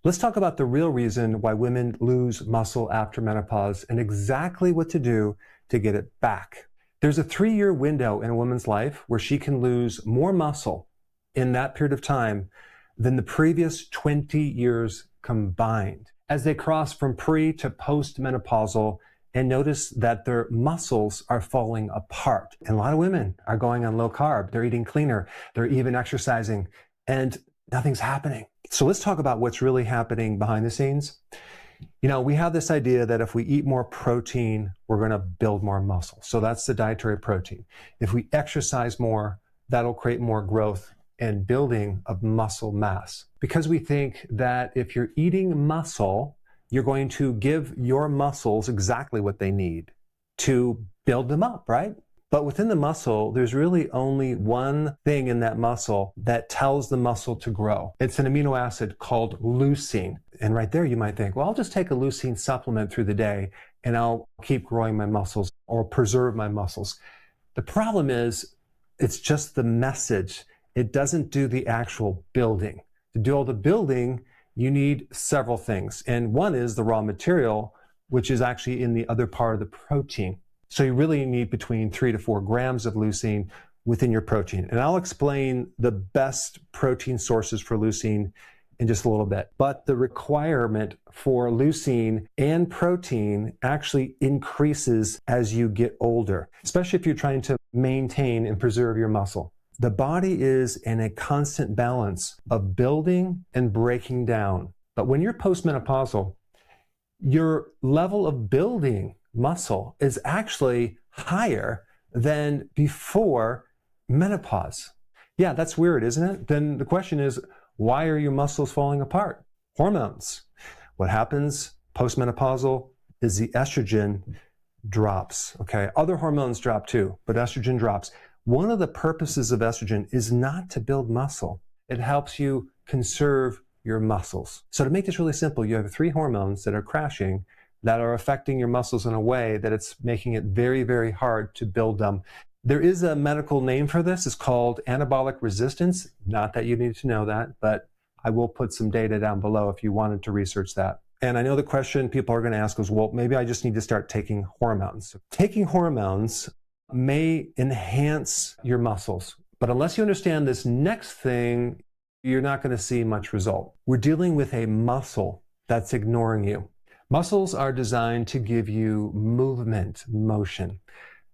Let's talk about the real reason why women lose muscle after menopause and exactly what to do to get it back. There's a 3-year window in a woman's life where she can lose more muscle in that period of time than the previous 20 years combined. As they cross from pre to postmenopausal and notice that their muscles are falling apart. And a lot of women are going on low carb. They're eating cleaner. They're even exercising and nothing's happening. So let's talk about what's really happening behind the scenes. You know, we have this idea that if we eat more protein, we're going to build more muscle. So that's the dietary protein. If we exercise more, that'll create more growth and building of muscle mass. Because we think that if you're eating muscle, you're going to give your muscles exactly what they need to build them up, right? But within the muscle, there's really only one thing in that muscle that tells the muscle to grow. It's an amino acid called leucine. And right there you might think, well, I'll just take a leucine supplement through the day and I'll keep growing my muscles or preserve my muscles. The problem is it's just the message. It doesn't do the actual building. To do all the building, you need several things. And one is the raw material, which is actually in the other part of the protein. So you really need between 3 to 4 grams of leucine within your protein. And I'll explain the best protein sources for leucine in just a little bit. But the requirement for leucine and protein actually increases as you get older, especially if you're trying to maintain and preserve your muscle. The body is in a constant balance of building and breaking down. But when you're postmenopausal, your level of building muscle is actually higher than before menopause. Yeah, that's weird, isn't it? Then the question is, why are your muscles falling apart? Hormones. What happens postmenopausal is the estrogen drops, okay? Other hormones drop too, but estrogen drops. One of the purposes of estrogen is not to build muscle. It helps you conserve your muscles. So to make this really simple, you have 3 hormones that are crashing that are affecting your muscles in a way that it's making it very, very hard to build them. There is a medical name for this. It's called anabolic resistance. Not that you need to know that, but I will put some data down below if you wanted to research that. And I know the question people are going to ask is, well, maybe I just need to start taking hormones. Taking hormones may enhance your muscles, but unless you understand this next thing, you're not going to see much result. We're dealing with a muscle that's ignoring you. Muscles are designed to give you movement, motion.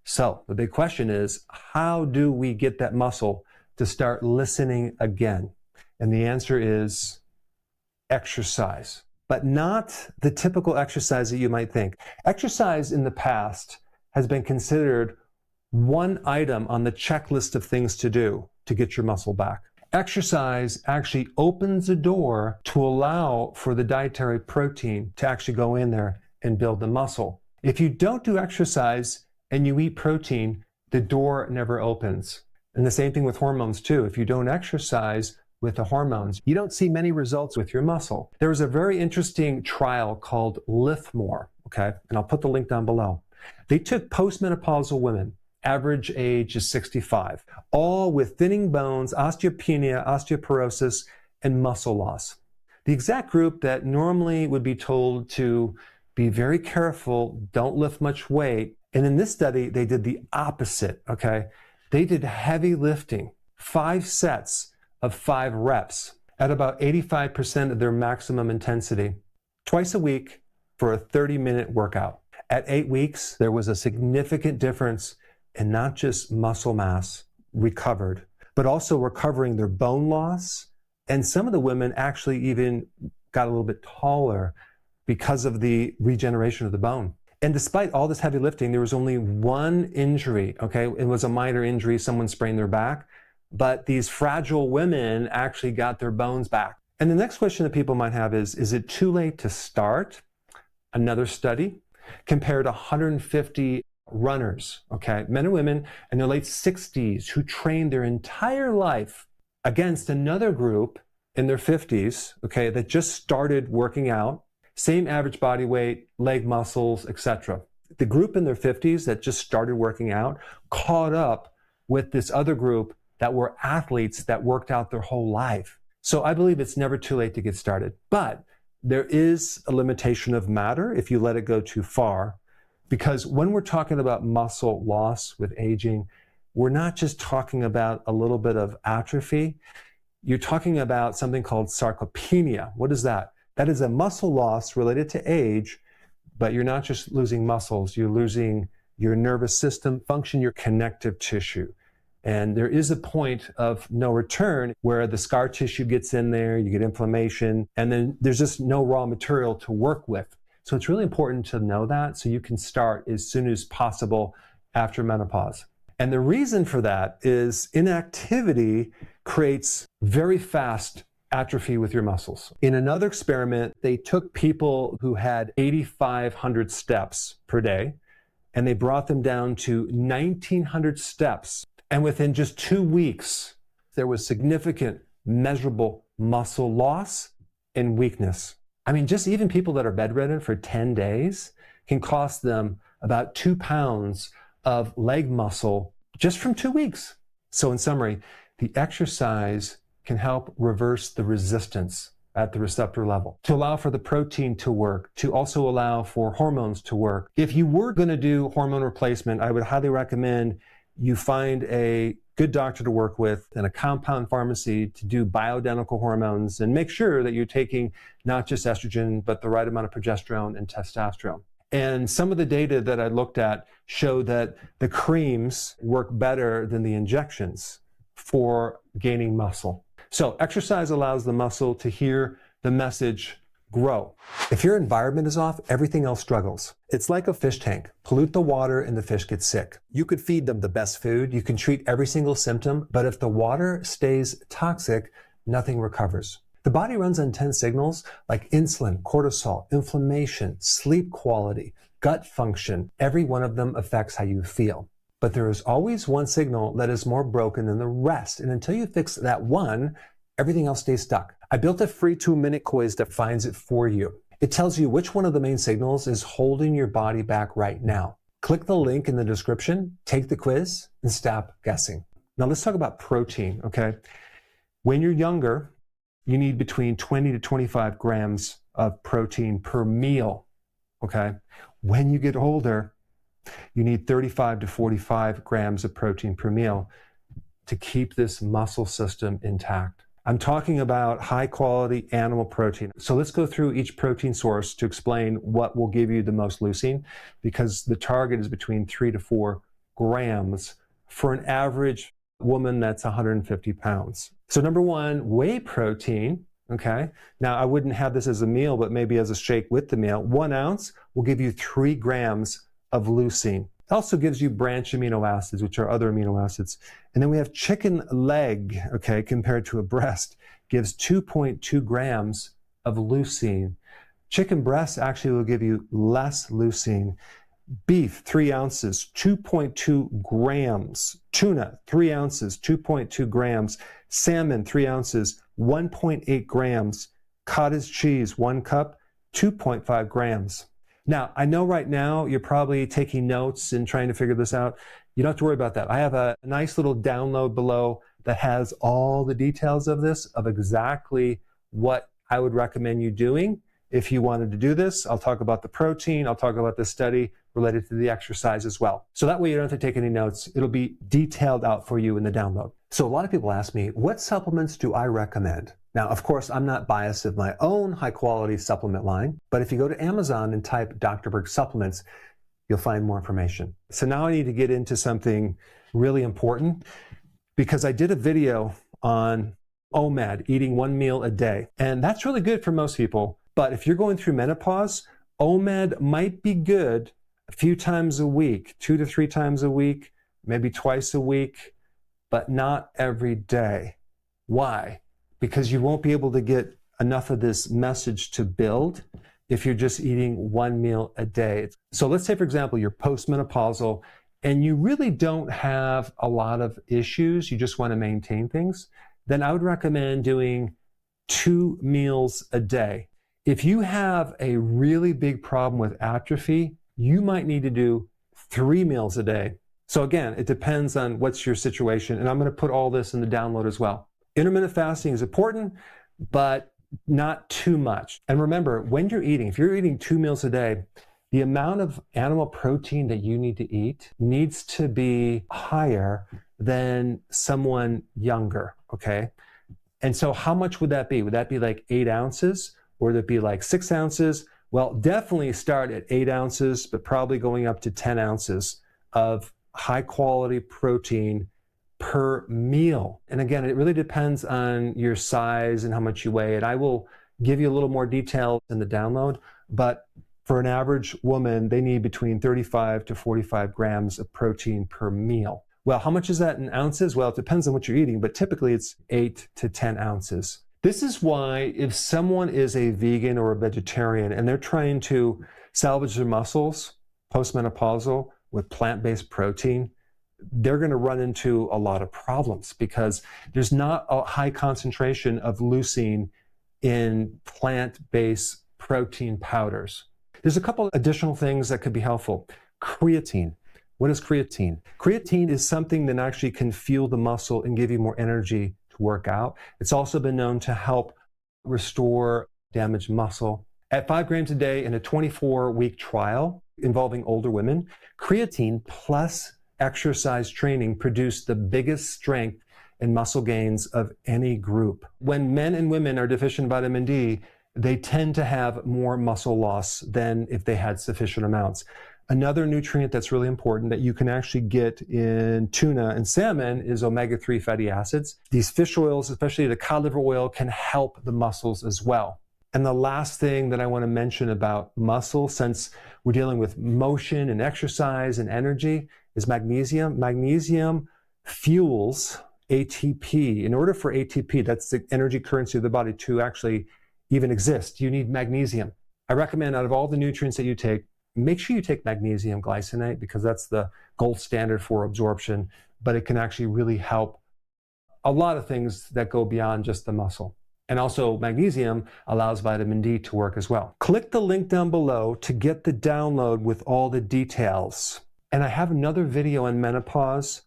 So the big question is, how do we get that muscle to start listening again? And the answer is exercise, but not the typical exercise that you might think. Exercise in the past has been considered one item on the checklist of things to do to get your muscle back. Exercise actually opens a door to allow for the dietary protein to actually go in there and build the muscle. If you don't do exercise and you eat protein, the door never opens. And the same thing with hormones too. If you don't exercise with the hormones, you don't see many results with your muscle. There was a very interesting trial called Lift More, okay? And I'll put the link down below. They took postmenopausal women, average age is 65, all with thinning bones, osteopenia, osteoporosis, and muscle loss. The exact group that normally would be told to be very careful, don't lift much weight. And in this study, they did the opposite, okay? They did heavy lifting, 5 sets of 5 reps at about 85% of their maximum intensity, twice a week for a 30-minute workout. At 8 weeks, there was a significant difference in not just muscle mass recovered, but also recovering their bone loss. And some of the women actually even got a little bit taller because of the regeneration of the bone. And despite all this heavy lifting, there was only one injury, okay? It was a minor injury, someone sprained their back, but these fragile women actually got their bones back. And the next question that people might have is it too late to start? Another study compared 150 runners, okay, men and women in their late 60s who trained their entire life against another group in their 50s, okay, that just started working out, same average body weight, leg muscles, etc. The group in their 50s that just started working out caught up with this other group that were athletes that worked out their whole life. So I believe it's never too late to get started. But there is a limitation of matter if you let it go too far, because when we're talking about muscle loss with aging, we're not just talking about a little bit of atrophy. You're talking about something called sarcopenia. What is that? That is a muscle loss related to age, but you're not just losing muscles, you're losing your nervous system function, your connective tissue. And there is a point of no return where the scar tissue gets in there, you get inflammation, and then there's just no raw material to work with. So it's really important to know that so you can start as soon as possible after menopause. And the reason for that is inactivity creates very fast atrophy with your muscles. In another experiment, they took people who had 8,500 steps per day, and they brought them down to 1,900 steps. And within just 2 weeks, there was significant, measurable muscle loss and weakness. I mean, just even people that are bedridden for 10 days can cost them about 2 pounds of leg muscle just from 2 weeks. So in summary, the exercise can help reverse the resistance at the receptor level, to allow for the protein to work, to also allow for hormones to work. If you were going to do hormone replacement, I would highly recommend you find a good doctor to work with and a compound pharmacy to do bioidentical hormones, and make sure that you're taking not just estrogen, but the right amount of progesterone and testosterone. And some of the data that I looked at showed that the creams work better than the injections for gaining muscle. So exercise allows the muscle to hear the message, grow. If your environment is off, everything else struggles. It's like a fish tank. Pollute the water and the fish get sick. You could feed them the best food, you can treat every single symptom, but if the water stays toxic, nothing recovers. The body runs on 10 signals like insulin, cortisol, inflammation, sleep quality, gut function. Every one of them affects how you feel. But there is always one signal that is more broken than the rest. And until you fix that one, everything else stays stuck. I built a free 2-minute quiz that finds it for you. It tells you which one of the main signals is holding your body back right now. Click the link in the description, take the quiz, and stop guessing. Now let's talk about protein, okay? When you're younger, you need between 20 to 25 grams of protein per meal, okay? When you get older, you need 35 to 45 grams of protein per meal to keep this muscle system intact. I'm talking about high quality animal protein. So let's go through each protein source to explain what will give you the most leucine, because the target is between 3 to 4 grams for an average woman that's 150 pounds. So number one, whey protein, okay? Now I wouldn't have this as a meal, but maybe as a shake with the meal. 1 ounce will give you 3 grams of leucine. It also gives you branch amino acids, which are other amino acids. And then we have chicken leg, okay, compared to a breast, gives 2.2 grams of leucine. Chicken breast actually will give you less leucine. Beef, 3 ounces, 2.2 grams. Tuna, 3 ounces, 2.2 grams. Salmon, 3 ounces, 1.8 grams. Cottage cheese, 1 cup, 2.5 grams. Now, I know right now you're probably taking notes and trying to figure this out. You don't have to worry about that. I have a nice little download below that has all the details of this, of exactly what I would recommend you doing if you wanted to do this. I'll talk about the protein. I'll talk about the study related to the exercise as well. So that way you don't have to take any notes. It'll be detailed out for you in the download. So a lot of people ask me, what supplements do I recommend? Now, of course, I'm not biased of my own high-quality supplement line, but if you go to Amazon and type Dr. Berg supplements, you'll find more information. So now I need to get into something really important, because I did a video on OMAD, eating 1 meal a day, and that's really good for most people. But if you're going through menopause, OMAD might be good a few times a week, 2 to 3 times a week, maybe twice a week, but not every day. Why? Because you won't be able to get enough of this message to build if you're just eating 1 meal a day. So let's say, for example, you're postmenopausal and you really don't have a lot of issues, you just want to maintain things, then I would recommend doing 2 meals a day. If you have a really big problem with atrophy, you might need to do 3 meals a day. So again, it depends on what's your situation, and I'm going to put all this in the download as well. Intermittent fasting is important, but not too much. And remember, when you're eating, if you're eating 2 meals a day, the amount of animal protein that you need to eat needs to be higher than someone younger, okay? And so how much would that be? Would that be like 8 ounces? Or would it be like 6 ounces? Well, definitely start at 8 ounces, but probably going up to 10 ounces of high quality protein per meal. And again, it really depends on your size and how much you weigh. And I will give you a little more detail in the download, but for an average woman, they need between 35 to 45 grams of protein per meal. Well, how much is that in ounces? Well, it depends on what you're eating, but typically it's 8 to 10 ounces. This is why if someone is a vegan or a vegetarian and they're trying to salvage their muscles, postmenopausal, with plant-based protein, they're going to run into a lot of problems because there's not a high concentration of leucine in plant-based protein powders. There's a couple additional things that could be helpful. Creatine. What is creatine? Creatine is something that actually can fuel the muscle and give you more energy to work out. It's also been known to help restore damaged muscle. At 5 grams a day in a 24-week trial involving older women, creatine plus exercise training produced the biggest strength and muscle gains of any group. When men and women are deficient in vitamin D, they tend to have more muscle loss than if they had sufficient amounts. Another nutrient that's really important that you can actually get in tuna and salmon is omega-3 fatty acids. These fish oils, especially the cod liver oil, can help the muscles as well. And the last thing that I want to mention about muscle, since we're dealing with motion and exercise and energy, is magnesium. Magnesium fuels ATP. In order for ATP, that's the energy currency of the body, to actually even exist, you need magnesium. I recommend out of all the nutrients that you take, make sure you take magnesium glycinate because that's the gold standard for absorption, but it can actually really help a lot of things that go beyond just the muscle. And also magnesium allows vitamin D to work as well. Click the link down below to get the download with all the details. And I have another video on menopause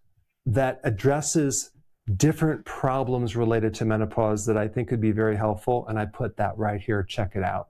that addresses different problems related to menopause that I think could be very helpful. And I put that right here. Check it out.